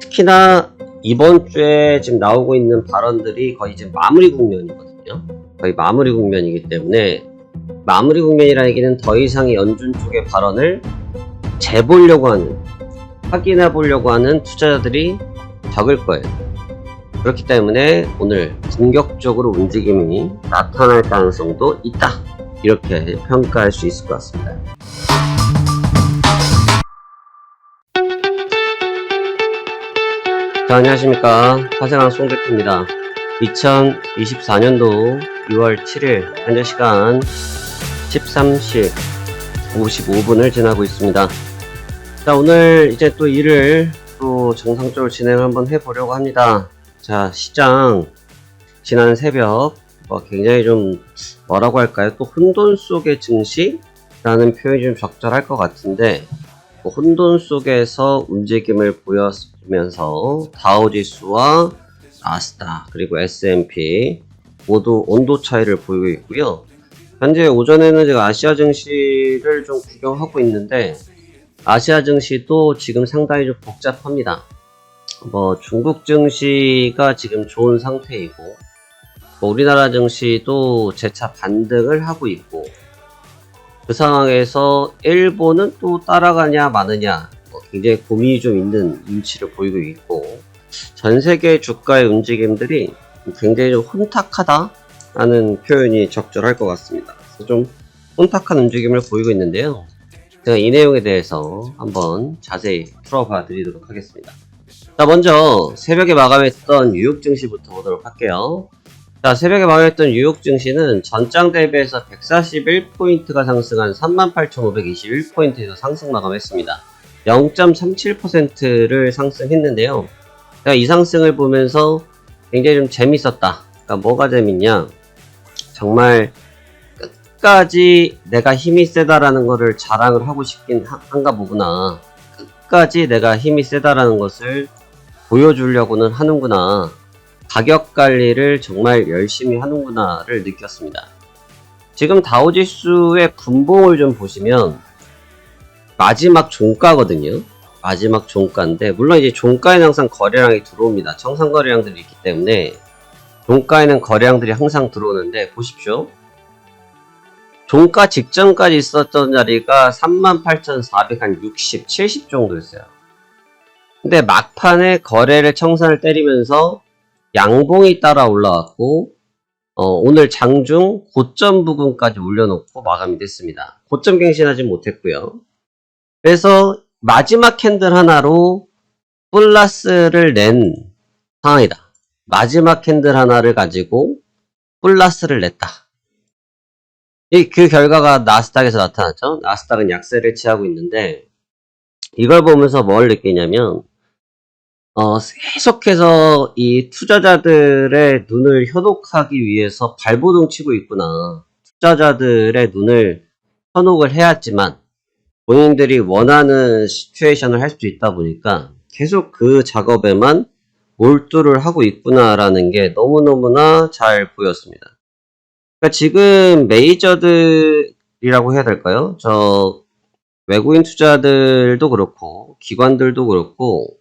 특히나 이번 주에 지금 나오고 있는 발언들이 거의 지금 마무리 국면이거든요. 거의 마무리 국면이기 때문에 마무리 국면이라는 얘기는 더 이상 연준 쪽의 발언을 재보려고 하는, 확인해 보려고 하는 투자자들이 적을 거예요. 그렇기 때문에 오늘 공격적으로 움직임이 나타날 가능성도 있다, 이렇게 평가할 수 있을 것 같습니다. 자, 안녕하십니까. 화생한 송대표입니다. 2024년도 6월 7일 현재 시간 13시 55분을 지나고 있습니다. 자, 오늘 이제 또 일을 또 정상적으로 진행을 한번 해보려고 합니다. 자, 시장 지난 새벽 굉장히 좀 뭐라고 할까요? 또 혼돈 속의 증시라는 표현이 좀 적절할 것 같은데, 혼돈 속에서 움직임을 보였으면서 다우지수와 나스닥 그리고 S&P 모두 온도 차이를 보이고 있고요. 현재 오전에는 제가 아시아 증시를 좀 구경하고 있는데, 아시아 증시도 지금 상당히 좀 복잡합니다. 중국 증시가 지금 좋은 상태이고, 우리나라 증시도 재차 반등을 하고 있고, 그 상황에서 일본은 또 따라가냐 마느냐 굉장히 고민이 좀 있는 눈치를 보이고 있고, 전 세계 주가의 움직임들이 굉장히 좀 혼탁하다라는 표현이 적절할 것 같습니다. 그래서 좀 혼탁한 움직임을 보이고 있는데요. 제가 이 내용에 대해서 한번 자세히 풀어봐 드리도록 하겠습니다. 자, 먼저 새벽에 마감했던 뉴욕 증시부터 보도록 할게요. 자, 새벽에 마감했던 뉴욕 증시는 전장 대비해서 141포인트가 상승한 38,521포인트에서 상승 마감했습니다. 0.37%를 상승했는데요. 제가 이 상승을 보면서 굉장히 좀 재밌었다. 그러니까 뭐가 재밌냐? 정말 끝까지 내가 힘이 세다라는 것을 자랑을 하고 싶긴 한가 보구나. 끝까지 내가 힘이 세다라는 것을 보여주려고는 하는구나. 가격 관리를 정말 열심히 하는구나를 느꼈습니다. 지금 다우지수의 분봉을 좀 보시면 마지막 종가거든요. 마지막 종가인데, 물론 이제 종가에는 항상 거래량이 들어옵니다. 청산 거래량들이 있기 때문에 종가에는 거래량들이 항상 들어오는데, 보십시오. 종가 직전까지 있었던 자리가 38,460, 70 정도였어요. 근데 막판에 거래를 청산을 때리면서 양봉이 따라 올라왔고, 오늘 장중 고점 부근까지 올려놓고 마감이 됐습니다. 고점 갱신하지 못했고요. 그래서 마지막 캔들 하나로 플러스를 낸 상황이다. 마지막 캔들 하나를 가지고 플러스를 냈다. 그 결과가 나스닥에서 나타났죠. 나스닥은 약세를 취하고 있는데, 이걸 보면서 뭘 느끼냐면, 계속해서 이 투자자들의 눈을 현혹하기 위해서 발버둥 치고 있구나. 투자자들의 눈을 현혹을 해야지만 본인들이 원하는 시츄에이션을 할 수 있다 보니까 계속 그 작업에만 몰두를 하고 있구나라는 게 너무너무나 잘 보였습니다. 그러니까 지금 메이저들이라고 해야 될까요? 외국인 투자들도 그렇고 기관들도 그렇고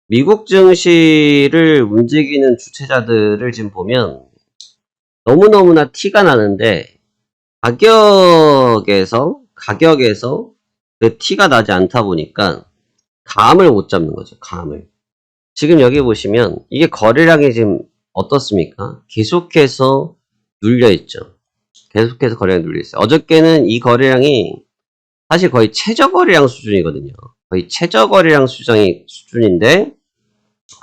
미국 증시를 움직이는 주체자들을 지금 보면 너무너무나 티가 나는데, 가격에서 그 티가 나지 않다 보니까 감을 못 잡는 거죠. 감을. 지금 여기 보시면 이게 거래량이 지금 어떻습니까? 계속해서 눌려있죠. 계속해서 거래량이 눌려있어요. 어저께는 이 거래량이 사실 거의 최저 거래량 수준이거든요. 거의 최저 거래량 수준인데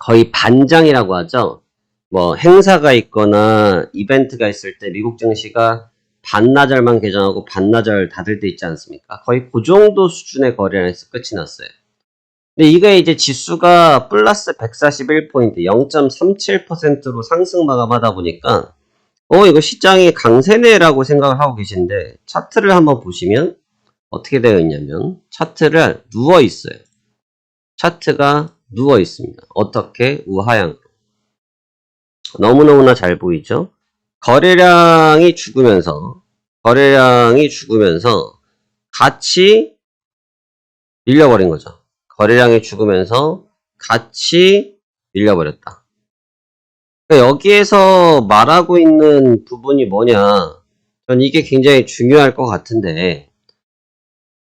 거의 반장이라고 하죠. 행사가 있거나 이벤트가 있을 때 미국 증시가 반나절만 개장하고 반나절 닫을 때 있지 않습니까? 거의 그 정도 수준의 거래량에서 끝이 났어요. 근데 이게 이제 지수가 플러스 141포인트, 0.37%로 상승 마감하다 보니까 이거 시장이 강세네라고 생각을 하고 계신데, 차트를 한번 보시면 어떻게 되어 있냐면 차트를 누워 있어요. 차트가 누워 있습니다. 어떻게? 우하향으로. 너무너무나 잘 보이죠? 거래량이 죽으면서 같이 밀려버린 거죠. 거래량이 죽으면서 같이 밀려버렸다. 그러니까 여기에서 말하고 있는 부분이 뭐냐? 전 이게 굉장히 중요할 것 같은데,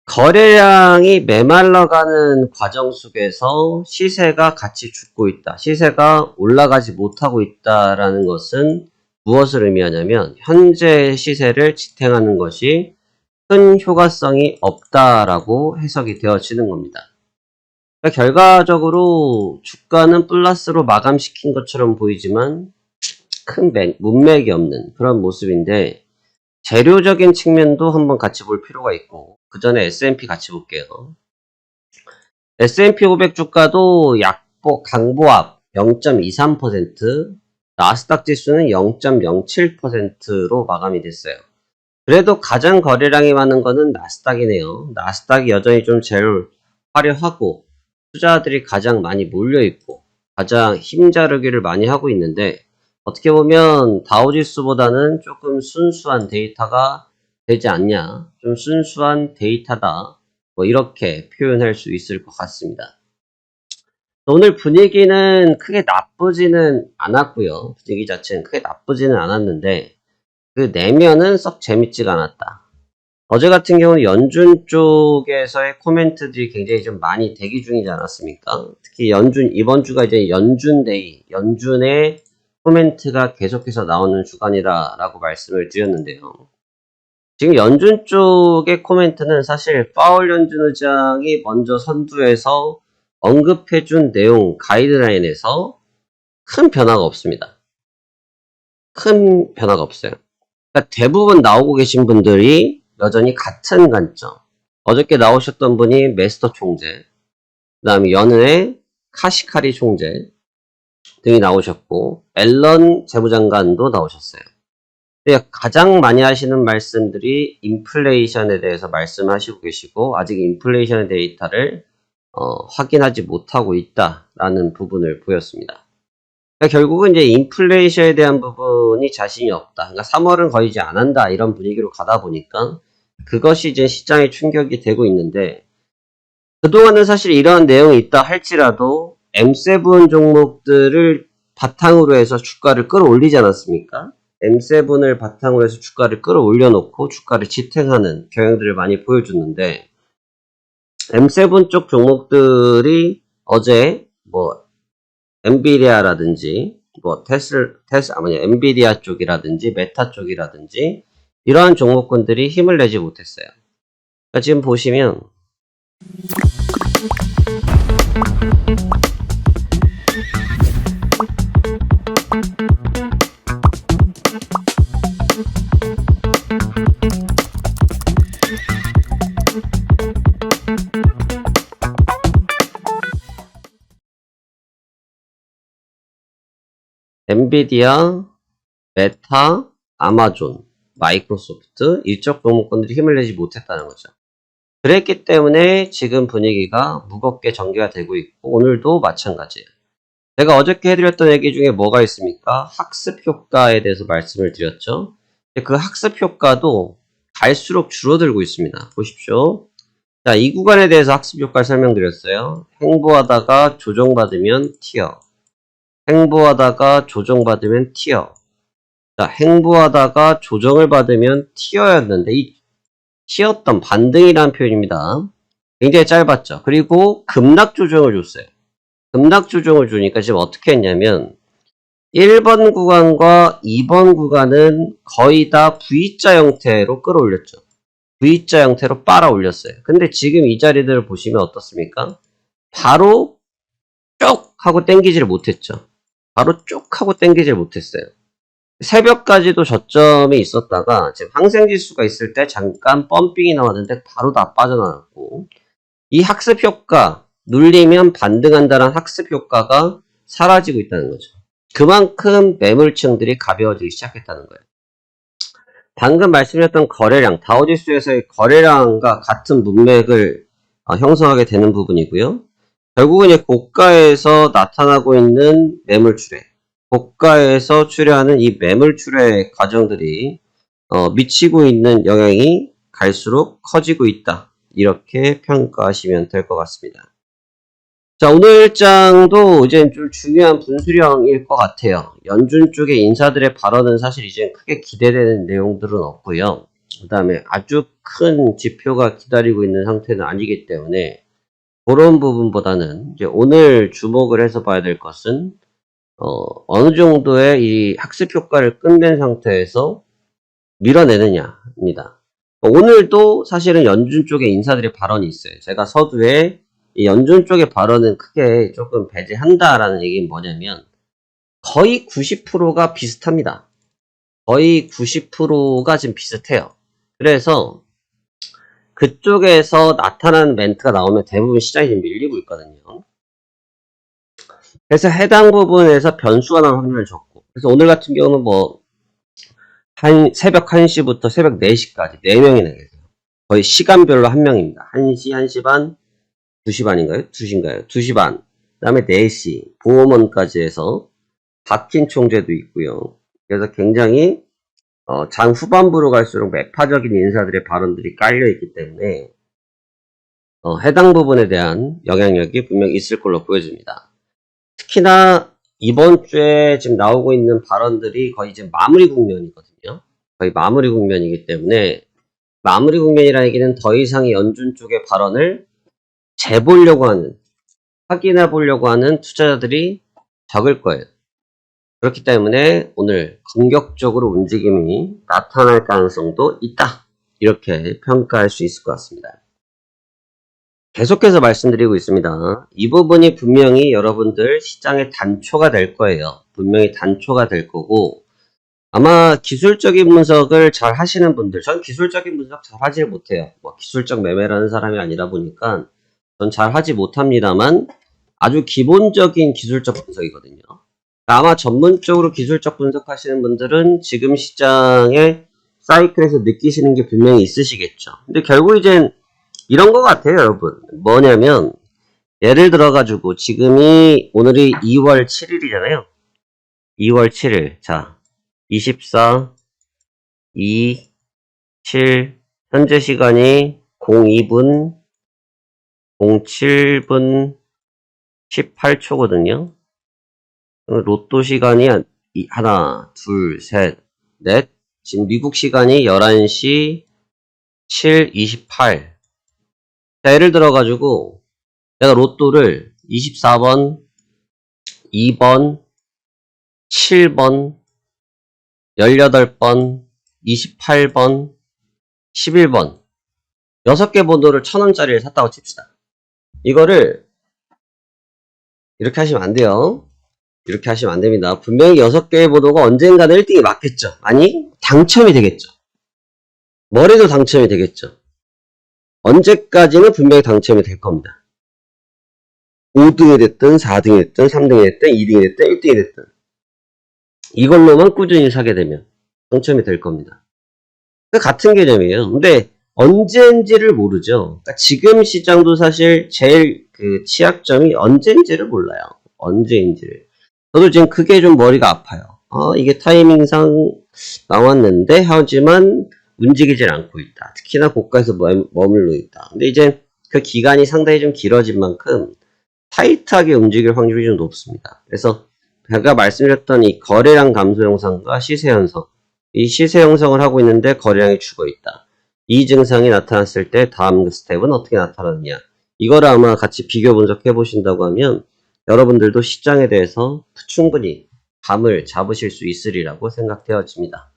거래량이 메말라가는 과정 속에서 시세가 같이 죽고 있다. 시세가 올라가지 못하고 있다라는 것은 무엇을 의미하냐면 현재 시세를 지탱하는 것이 큰 효과성이 없다라고 해석이 되어지는 겁니다. 그러니까 결과적으로 주가는 플러스로 마감시킨 것처럼 보이지만 큰 문맥이 없는 그런 모습인데, 재료적인 측면도 한번 같이 볼 필요가 있고, 그 전에 S&P 같이 볼게요. S&P 500 주가도 강보합 0.23%, 나스닥 지수는 0.07%로 마감이 됐어요. 그래도 가장 거래량이 많은 거는 나스닥이네요. 나스닥이 여전히 좀 제일 화려하고 투자자들이 가장 많이 몰려있고 가장 힘자르기를 많이 하고 있는데, 어떻게 보면 다우지수보다는 조금 순수한 데이터가 되지 않냐, 좀 순수한 데이터다, 뭐 이렇게 표현할 수 있을 것 같습니다. 오늘 분위기는 크게 나쁘지는 않았고요. 분위기 자체는 크게 나쁘지는 않았는데 그 내면은 썩 재밌지가 않았다. 어제 같은 경우는 연준 쪽에서의 코멘트들이 굉장히 좀 많이 대기 중이지 않았습니까? 특히 이번 주가 이제 연준데이, 연준의 코멘트가 계속해서 나오는 주간이다라고 말씀을 드렸는데요. 지금 연준 쪽의 코멘트는 사실 파월 연준 의장이 먼저 선두에서 언급해준 내용 가이드라인에서 큰 변화가 없습니다. 큰 변화가 없어요. 그러니까 대부분 나오고 계신 분들이 여전히 같은 관점. 어저께 나오셨던 분이 메스터 총재, 그 다음에 연은의 카시카리 총재 등이 나오셨고, 앨런 재무장관도 나오셨어요. 근데 가장 많이 하시는 말씀들이 인플레이션에 대해서 말씀하시고 계시고, 아직 인플레이션의 데이터를 확인하지 못하고 있다라는 부분을 보였습니다. 그러니까 결국은 이제 인플레이션에 대한 부분이 자신이 없다. 그러니까 3월은 거의 이제 안 한다, 이런 분위기로 가다 보니까 그것이 이제 시장에 충격이 되고 있는데, 그동안은 사실 이런 내용이 있다 할지라도 M7 종목들을 바탕으로 해서 주가를 끌어올리지 않았습니까? M7을 바탕으로 해서 주가를 끌어올려놓고 주가를 지탱하는 경향들을 많이 보여줬는데, M7 쪽 종목들이 어제 뭐 엔비디아라든지 뭐 엔비디아 쪽이라든지 메타 쪽이라든지 이러한 종목군들이 힘을 내지 못했어요. 그러니까 지금 보시면 엔비디아, 메타, 아마존, 마이크로소프트 이쪽 종목군들이 힘을 내지 못했다는 거죠. 그랬기 때문에 지금 분위기가 무겁게 전개가 되고 있고, 오늘도 마찬가지예요. 제가 어저께 해드렸던 얘기 중에 뭐가 있습니까? 학습 효과에 대해서 말씀을 드렸죠. 그 학습 효과도 갈수록 줄어들고 있습니다. 보십시오. 자, 이 구간에 대해서 학습 효과를 설명드렸어요. 행보하다가 조정받으면 튀어. 행보하다가 조정받으면 튀어. 자, 행보하다가 조정을 받으면 튀어였는데, 이 튀었던 반등이라는 표현입니다. 굉장히 짧았죠. 그리고 급락 조정을 줬어요. 급락 조정을 주니까 지금 어떻게 했냐면 1번 구간과 2번 구간은 거의 다 V자 형태로 끌어올렸죠. V자 형태로 빨아 올렸어요. 근데 지금 이 자리들을 보시면 어떻습니까? 바로 쭉 하고 땡기지를 못했죠. 바로 쭉 하고 땡기지를 못했어요. 새벽까지도 저점이 있었다가 지금 항생지수가 있을 때 잠깐 펌핑이 나왔는데 바로 다 빠져나왔고, 이 학습 효과, 눌리면 반등한다는 학습 효과가 사라지고 있다는 거죠. 그만큼 매물층들이 가벼워지기 시작했다는 거예요. 방금 말씀드렸던 거래량, 다우지수에서의 거래량과 같은 문맥을 형성하게 되는 부분이고요. 결국은 이제 고가에서 나타나고 있는 매물 출회, 고가에서 출회하는 이 매물 출회 과정들이 미치고 있는 영향이 갈수록 커지고 있다. 이렇게 평가하시면 될 것 같습니다. 자, 오늘 일정도 이제 좀 중요한 분수령일 것 같아요. 연준 쪽의 인사들의 발언은 사실 이제 크게 기대되는 내용들은 없고요. 그 다음에 아주 큰 지표가 기다리고 있는 상태는 아니기 때문에 그런 부분보다는 이제 오늘 주목을 해서 봐야 될 것은 어느 정도의 이 학습 효과를 끝낸 상태에서 밀어내느냐입니다. 오늘도 사실은 연준 쪽의 인사들의 발언이 있어요. 제가 서두에 이 연준 쪽의 발언은 크게 조금 배제한다라는 얘기는 뭐냐면 거의 90%가 비슷합니다. 거의 90%가 지금 비슷해요. 그래서 그쪽에서 나타나는 멘트가 나오면 대부분 시장이 지금 밀리고 있거든요. 그래서 해당 부분에서 변수가 나올 확률이 적고, 그래서 오늘 같은 경우는 뭐 새벽 1시부터 새벽 4시까지 4명이나 계세요. 거의 시간별로 1명입니다. 1시, 1시 반, 2시 반인가요? 2시인가요? 2시 반. 그 다음에 4시, 보험원까지 해서 박힌 총재도 있고요. 그래서 굉장히 장 후반부로 갈수록 매파적인 인사들의 발언들이 깔려있기 때문에 해당 부분에 대한 영향력이 분명히 있을 걸로 보여집니다. 특히나 이번 주에 지금 나오고 있는 발언들이 거의 이제 마무리 국면이거든요. 거의 마무리 국면이기 때문에 마무리 국면이라는 얘기는 더 이상 연준 쪽의 발언을 재보려고 하는, 확인해 보려고 하는 투자자들이 적을 거예요. 그렇기 때문에 오늘 공격적으로 움직임이 나타날 가능성도 있다. 이렇게 평가할 수 있을 것 같습니다. 계속해서 말씀드리고 있습니다. 이 부분이 분명히 여러분들 시장의 단초가 될 거예요. 분명히 단초가 될 거고, 아마 기술적인 분석을 잘 하시는 분들, 전 기술적인 분석 잘 하지 못해요. 뭐 기술적 매매라는 사람이 아니라 보니까 전 잘 하지 못합니다만 아주 기본적인 기술적 분석이거든요. 아마 전문적으로 기술적 분석하시는 분들은 지금 시장의 사이클에서 느끼시는 게 분명히 있으시겠죠. 근데 결국 이젠 이런 것 같아요, 여러분. 뭐냐면 예를 들어가지고 지금이 오늘이 2월 7일이잖아요. 2월 7일. 자, 24, 2, 7 현재 시간이 02분 07분 18초거든요. 로또 시간이 하나, 둘, 셋, 넷. 지금 미국 시간이 11시 7:28. 자, 예를 들어가지고 내가 로또를 24번, 2번, 7번, 18번, 28번, 11번 6개 번호를 1,000원짜리를 샀다고 칩시다. 이거를 이렇게 하시면 안 돼요. 이렇게 하시면 안 됩니다. 분명히 6개의 번호가 언젠가는 1등이 맞겠죠. 아니, 당첨이 되겠죠. 뭐래도 당첨이 되겠죠. 언제까지는 분명히 당첨이 될 겁니다. 5등이 됐든 4등이 됐든 3등이 됐든 2등이 됐든 1등이 됐든 이걸로만 꾸준히 사게 되면 당첨이 될 겁니다. 같은 개념이에요. 근데 언제인지를 모르죠. 그러니까 지금 시장도 사실 제일 그 취약점이 언제인지를 몰라요. 언제인지를. 저도 지금 그게 좀 머리가 아파요. 이게 타이밍상 나왔는데 하지만 움직이질 않고 있다. 특히나 고가에서 머물러 있다. 근데 이제 그 기간이 상당히 좀 길어진 만큼 타이트하게 움직일 확률이 좀 높습니다. 그래서 제가 말씀드렸던 이 거래량 감소 현상과 시세 형성, 이 시세 형성을 하고 있는데 거래량이 죽어 있다. 이 증상이 나타났을 때 다음 스텝은 어떻게 나타나느냐. 이거를 아마 같이 비교 분석해 보신다고 하면 여러분들도 시장에 대해서 충분히 감을 잡으실 수 있으리라고 생각되어집니다.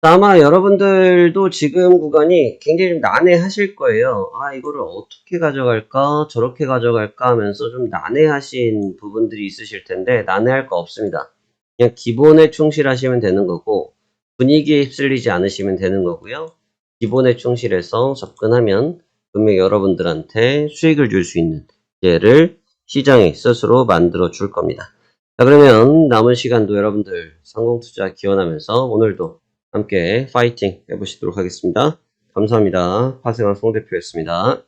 아마 여러분들도 지금 구간이 굉장히 좀 난해하실 거예요. 이거를 어떻게 가져갈까 저렇게 가져갈까 하면서 좀 난해하신 부분들이 있으실 텐데 난해할 거 없습니다. 그냥 기본에 충실하시면 되는 거고 분위기에 휩쓸리지 않으시면 되는 거고요. 기본에 충실해서 접근하면 분명히 여러분들한테 수익을 줄 수 있는 기회를 시장이 스스로 만들어 줄 겁니다. 자, 그러면 남은 시간도 여러분들 성공투자 기원하면서 오늘도 함께 파이팅 해보시도록 하겠습니다. 감사합니다. 파생한 송대표였습니다.